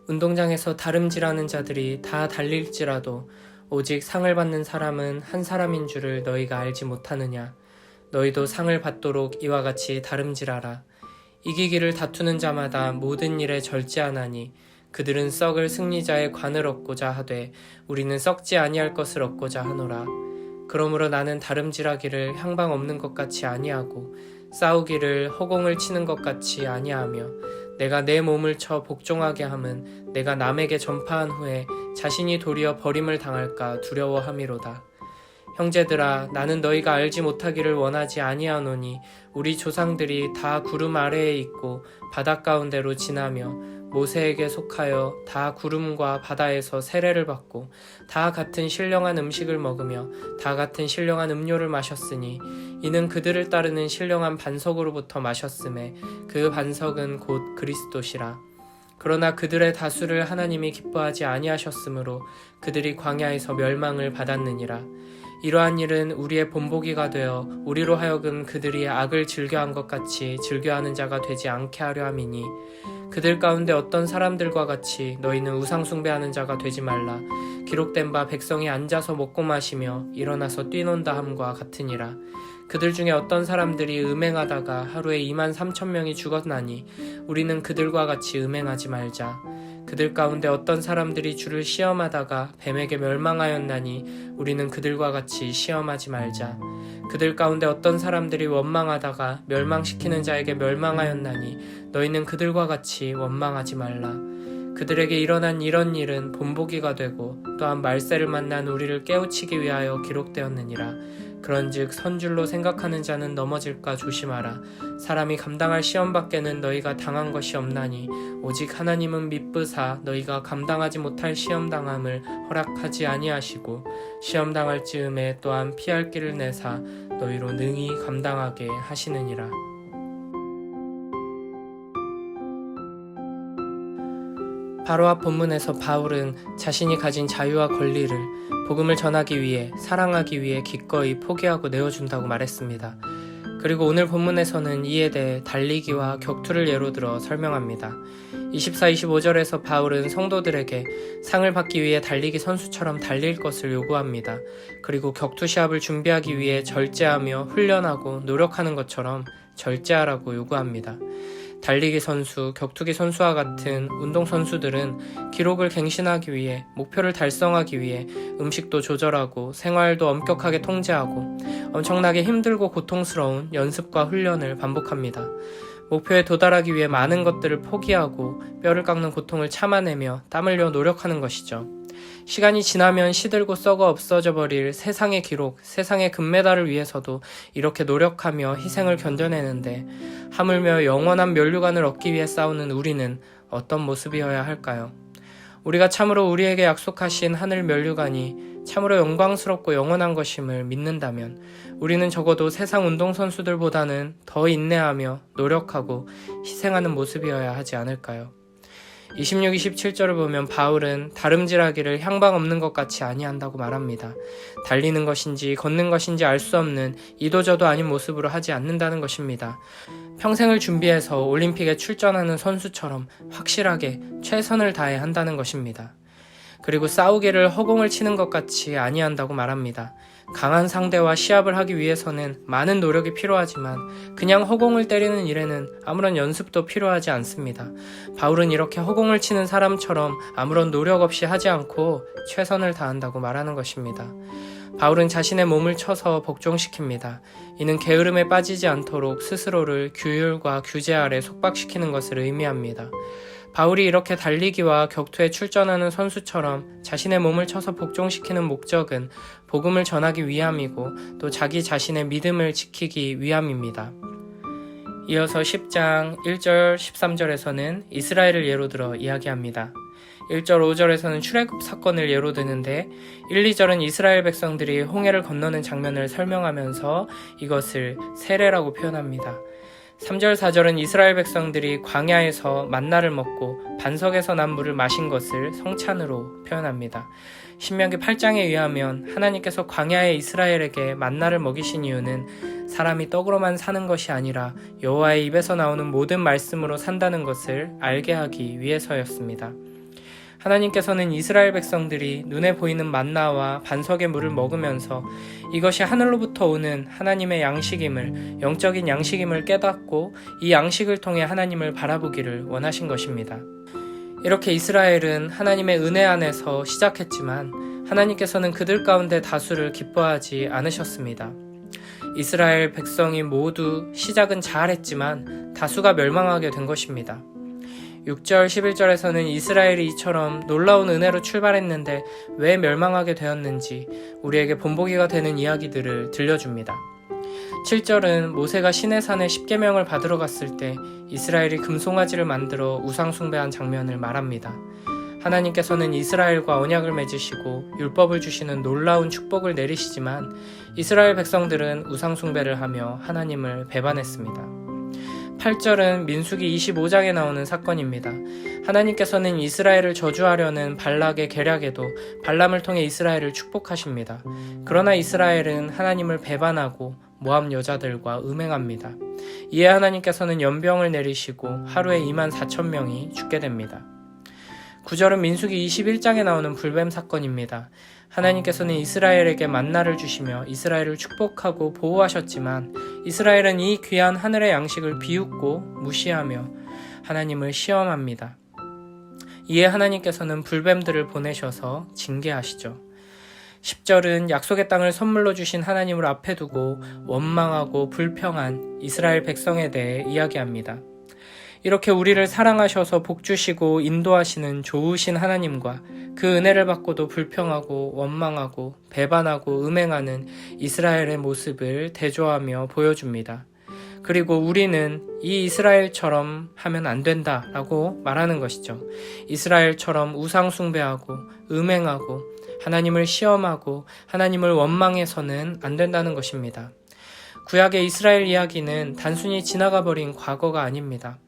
운동장에서 다름질하는 자들이 다 달릴지라도 오직 상을 받는 사람은 한 사람인 줄을 너희가 알지 못하느냐. 너희도 상을 받도록 이와 같이 다름질하라. 이기기를 다투는 자마다 모든 일에 절제하나니 그들은 썩을 승리자의 관을 얻고자 하되 우리는 썩지 아니할 것을 얻고자 하노라. 그러므로 나는 다름질하기를 향방 없는 것 같이 아니하고 싸우기를 허공을 치는 것 같이 아니하며 내가 내 몸을 쳐 복종하게 함은 내가 남에게 전파한 후에 자신이 도리어 버림을 당할까 두려워함이로다. 형제들아, 나는 너희가 알지 못하기를 원하지 아니하노니 우리 조상들이 다 구름 아래에 있고 바닷 가운데로 지나며 모세에게 속하여 다 구름과 바다에서 세례를 받고 다 같은 신령한 음식을 먹으며 다 같은 신령한 음료를 마셨으니 이는 그들을 따르는 신령한 반석으로부터 마셨음에 그 반석은 곧 그리스도시라. 그러나 그들의 다수를 하나님이 기뻐하지 아니하셨으므로 그들이 광야에서 멸망을 받았느니라. 이러한 일은 우리의 본보기가 되어 우리로 하여금 그들이 악을 즐겨한 것 같이 즐겨하는 자가 되지 않게 하려 함이니 그들 가운데 어떤 사람들과 같이 너희는 우상 숭배하는 자가 되지 말라. 기록된 바 백성이 앉아서 먹고 마시며 일어나서 뛰논다 함과 같으니라. 그들 중에 어떤 사람들이 음행하다가 하루에 23,000명이 죽었나니 우리는 그들과 같이 음행하지 말자. 그들 가운데 어떤 사람들이 주를 시험하다가 뱀에게 멸망하였나니 우리는 그들과 같이 시험하지 말자. 그들 가운데 어떤 사람들이 원망하다가 멸망시키는 자에게 멸망하였나니 너희는 그들과 같이 원망하지 말라. 그들에게 일어난 이런 일은 본보기가 되고 또한 말세를 만난 우리를 깨우치기 위하여 기록되었느니라. 그런즉 선줄로 생각하는 자는 넘어질까 조심하라. 사람이 감당할 시험 밖에는 너희가 당한 것이 없나니 오직 하나님은 미쁘사 너희가 감당하지 못할 시험 당함을 허락하지 아니하시고 시험 당할 즈음에 또한 피할 길을 내사 너희로 능히 감당하게 하시느니라. 바로 앞 본문에서 바울은 자신이 가진 자유와 권리를 복음을 전하기 위해, 사랑하기 위해 기꺼이 포기하고 내어준다고 말했습니다. 그리고 오늘 본문에서는 이에 대해 달리기와 격투를 예로 들어 설명합니다. 24, 25절에서 바울은 성도들에게 상을 받기 위해 달리기 선수처럼 달릴 것을 요구합니다. 그리고 격투 시합을 준비하기 위해 절제하며 훈련하고 노력하는 것처럼 절제하라고 요구합니다. 달리기 선수, 격투기 선수와 같은 운동선수들은 기록을 갱신하기 위해, 목표를 달성하기 위해 음식도 조절하고 생활도 엄격하게 통제하고 엄청나게 힘들고 고통스러운 연습과 훈련을 반복합니다. 목표에 도달하기 위해 많은 것들을 포기하고 뼈를 깎는 고통을 참아내며 땀 흘려 노력하는 것이죠. 시간이 지나면 시들고 썩어 없어져 버릴 세상의 기록, 세상의 금메달을 위해서도 이렇게 노력하며 희생을 견뎌내는데 하물며 영원한 면류관을 얻기 위해 싸우는 우리는 어떤 모습이어야 할까요? 우리가 참으로 우리에게 약속하신 하늘 면류관이 참으로 영광스럽고 영원한 것임을 믿는다면 우리는 적어도 세상 운동선수들보다는 더 인내하며 노력하고 희생하는 모습이어야 하지 않을까요? 26, 27절을 보면 바울은 다름질하기를 향방 없는 것 같이 아니한다고 말합니다. 달리는 것인지 걷는 것인지 알 수 없는 이도저도 아닌 모습으로 하지 않는다는 것입니다. 평생을 준비해서 올림픽에 출전하는 선수처럼 확실하게 최선을 다해 한다는 것입니다. 그리고 싸우기를 허공을 치는 것 같이 아니한다고 말합니다. 강한 상대와 시합을 하기 위해서는 많은 노력이 필요하지만 그냥 허공을 때리는 일에는 아무런 연습도 필요하지 않습니다. 바울은 이렇게 허공을 치는 사람처럼 아무런 노력 없이 하지 않고 최선을 다한다고 말하는 것입니다. 바울은 자신의 몸을 쳐서 복종시킵니다. 이는 게으름에 빠지지 않도록 스스로를 규율과 규제 아래 속박시키는 것을 의미합니다. 바울이 이렇게 달리기와 격투에 출전하는 선수처럼 자신의 몸을 쳐서 복종시키는 목적은 복음을 전하기 위함이고 또 자기 자신의 믿음을 지키기 위함입니다. 이어서 10장 1절 13절에서는 이스라엘을 예로 들어 이야기합니다. 1절 5절에서는 출애굽 사건을 예로 드는데 1, 2절은 이스라엘 백성들이 홍해를 건너는 장면을 설명하면서 이것을 세례라고 표현합니다. 3절 4절은 이스라엘 백성들이 광야에서 만나를 먹고 반석에서 난 물을 마신 것을 성찬으로 표현합니다. 신명기 8장에 의하면 하나님께서 광야의 이스라엘에게 만나를 먹이신 이유는 사람이 떡으로만 사는 것이 아니라 여호와의 입에서 나오는 모든 말씀으로 산다는 것을 알게 하기 위해서였습니다. 하나님께서는 이스라엘 백성들이 눈에 보이는 만나와 반석의 물을 먹으면서 이것이 하늘로부터 오는 하나님의 양식임을, 영적인 양식임을 깨닫고 이 양식을 통해 하나님을 바라보기를 원하신 것입니다. 이렇게 이스라엘은 하나님의 은혜 안에서 시작했지만 하나님께서는 그들 가운데 다수를 기뻐하지 않으셨습니다. 이스라엘 백성이 모두 시작은 잘했지만 다수가 멸망하게 된 것입니다. 6절 11절에서는 이스라엘이 이처럼 놀라운 은혜로 출발했는데 왜 멸망하게 되었는지 우리에게 본보기가 되는 이야기들을 들려줍니다. 7절은 모세가 시내산에 십계명을 받으러 갔을 때 이스라엘이 금송아지를 만들어 우상 숭배한 장면을 말합니다. 하나님께서는 이스라엘과 언약을 맺으시고 율법을 주시는 놀라운 축복을 내리시지만 이스라엘 백성들은 우상 숭배를 하며 하나님을 배반했습니다. 8절은 민수기 25장에 나오는 사건입니다. 하나님께서는 이스라엘을 저주하려는 발락의 계략에도 발람을 통해 이스라엘을 축복하십니다. 그러나 이스라엘은 하나님을 배반하고 모압 여자들과 음행합니다. 이에 하나님께서는 연병을 내리시고 하루에 24,000명이 죽게 됩니다. 9절은 민수기 21장에 나오는 불뱀 사건입니다. 하나님께서는 이스라엘에게 만나를 주시며 이스라엘을 축복하고 보호하셨지만 이스라엘은 이 귀한 하늘의 양식을 비웃고 무시하며 하나님을 시험합니다. 이에 하나님께서는 불뱀들을 보내셔서 징계하시죠. 10절은 약속의 땅을 선물로 주신 하나님을 앞에 두고 원망하고 불평한 이스라엘 백성에 대해 이야기합니다. 이렇게 우리를 사랑하셔서 복주시고 인도하시는 좋으신 하나님과 그 은혜를 받고도 불평하고 원망하고 배반하고 음행하는 이스라엘의 모습을 대조하며 보여줍니다. 그리고 우리는 이 이스라엘처럼 하면 안 된다라고 말하는 것이죠. 이스라엘처럼 우상 숭배하고 음행하고 하나님을 시험하고 하나님을 원망해서는 안 된다는 것입니다. 구약의 이스라엘 이야기는 단순히 지나가버린 과거가 아닙니다.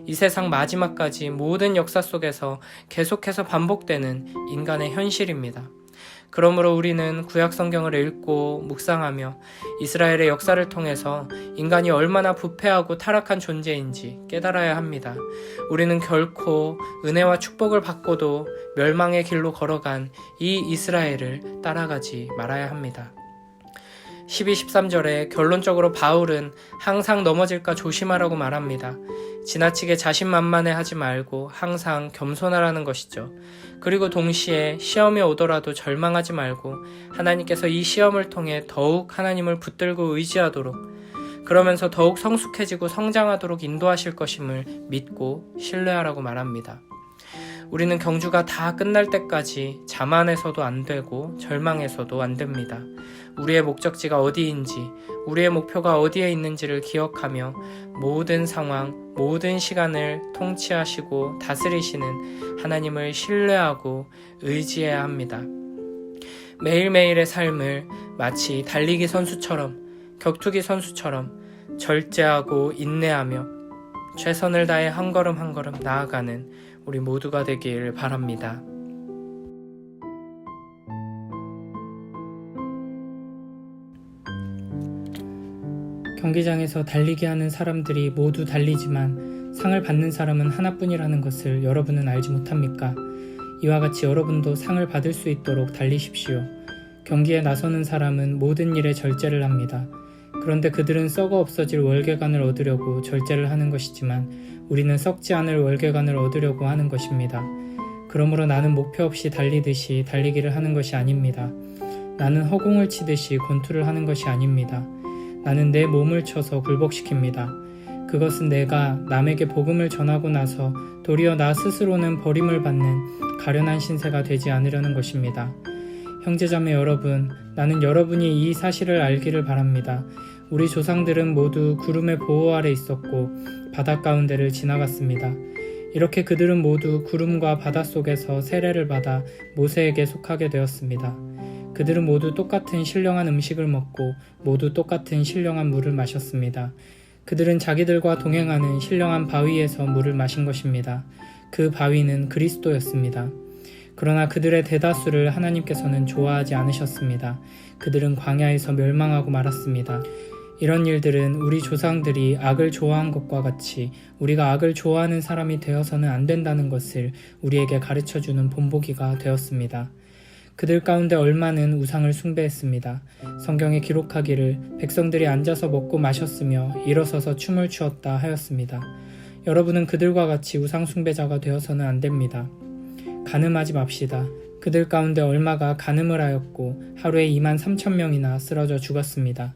이 세상 마지막까지 모든 역사 속에서 계속해서 반복되는 인간의 현실입니다. 그러므로 우리는 구약 성경을 읽고 묵상하며 이스라엘의 역사를 통해서 인간이 얼마나 부패하고 타락한 존재인지 깨달아야 합니다. 우리는 결코 은혜와 축복을 받고도 멸망의 길로 걸어간 이 이스라엘을 따라가지 말아야 합니다. 12, 13절에 결론적으로 바울은 항상 넘어질까 조심하라고 말합니다. 지나치게 자신만만해 하지 말고 항상 겸손하라는 것이죠. 그리고 동시에 시험이 오더라도 절망하지 말고 하나님께서 이 시험을 통해 더욱 하나님을 붙들고 의지하도록 그러면서 더욱 성숙해지고 성장하도록 인도하실 것임을 믿고 신뢰하라고 말합니다. 우리는 경주가 다 끝날 때까지 자만해서도 안 되고 절망해서도 안 됩니다. 우리의 목적지가 어디인지, 우리의 목표가 어디에 있는지를 기억하며 모든 상황, 모든 시간을 통치하시고 다스리시는 하나님을 신뢰하고 의지해야 합니다. 매일매일의 삶을 마치 달리기 선수처럼, 격투기 선수처럼 절제하고 인내하며 최선을 다해 한 걸음 한 걸음 나아가는 우리 모두가 되길 바랍니다. 경기장에서 달리기 하는 사람들이 모두 달리지만 상을 받는 사람은 하나뿐이라는 것을 여러분은 알지 못합니까? 이와 같이 여러분도 상을 받을 수 있도록 달리십시오. 경기에 나서는 사람은 모든 일에 절제를 합니다. 그런데 그들은 썩어 없어질 월계관을 얻으려고 절제를 하는 것이지만 우리는 썩지 않을 월계관을 얻으려고 하는 것입니다. 그러므로 나는 목표 없이 달리듯이 달리기를 하는 것이 아닙니다. 나는 허공을 치듯이 권투를 하는 것이 아닙니다. 나는 내 몸을 쳐서 굴복시킵니다. 그것은 내가 남에게 복음을 전하고 나서 도리어 나 스스로는 버림을 받는 가련한 신세가 되지 않으려는 것입니다. 형제자매 여러분, 나는 여러분이 이 사실을 알기를 바랍니다. 우리 조상들은 모두 구름의 보호 아래 있었고 바다 가운데를 지나갔습니다. 이렇게 그들은 모두 구름과 바다 속에서 세례를 받아 모세에게 속하게 되었습니다. 그들은 모두 똑같은 신령한 음식을 먹고 모두 똑같은 신령한 물을 마셨습니다. 그들은 자기들과 동행하는 신령한 바위에서 물을 마신 것입니다. 그 바위는 그리스도였습니다. 그러나 그들의 대다수를 하나님께서는 좋아하지 않으셨습니다. 그들은 광야에서 멸망하고 말았습니다. 이런 일들은 우리 조상들이 악을 좋아한 것과 같이 우리가 악을 좋아하는 사람이 되어서는 안 된다는 것을 우리에게 가르쳐주는 본보기가 되었습니다. 그들 가운데 얼마는 우상을 숭배했습니다. 성경에 기록하기를 백성들이 앉아서 먹고 마셨으며 일어서서 춤을 추었다 하였습니다. 여러분은 그들과 같이 우상 숭배자가 되어서는 안 됩니다. 간음하지 맙시다. 그들 가운데 얼마가 간음을 하였고 하루에 23,000명이나 쓰러져 죽었습니다.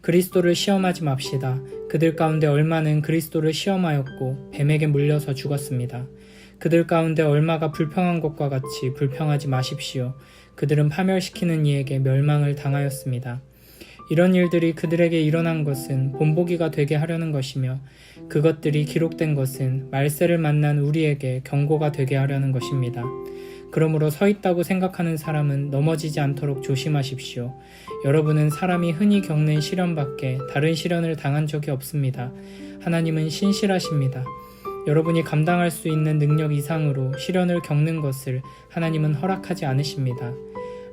그리스도를 시험하지 맙시다. 그들 가운데 얼마는 그리스도를 시험하였고 뱀에게 물려서 죽었습니다. 그들 가운데 얼마가 불평한 것과 같이 불평하지 마십시오. 그들은 파멸시키는 이에게 멸망을 당하였습니다. 이런 일들이 그들에게 일어난 것은 본보기가 되게 하려는 것이며 그것들이 기록된 것은 말세를 만난 우리에게 경고가 되게 하려는 것입니다. 그러므로 서 있다고 생각하는 사람은 넘어지지 않도록 조심하십시오. 여러분은 사람이 흔히 겪는 시련밖에 다른 시련을 당한 적이 없습니다. 하나님은 신실하십니다. 여러분이 감당할 수 있는 능력 이상으로 시련을 겪는 것을 하나님은 허락하지 않으십니다.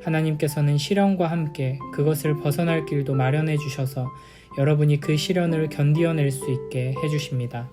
하나님께서는 시련과 함께 그것을 벗어날 길도 마련해 주셔서 여러분이 그 시련을 견디어낼 수 있게 해주십니다.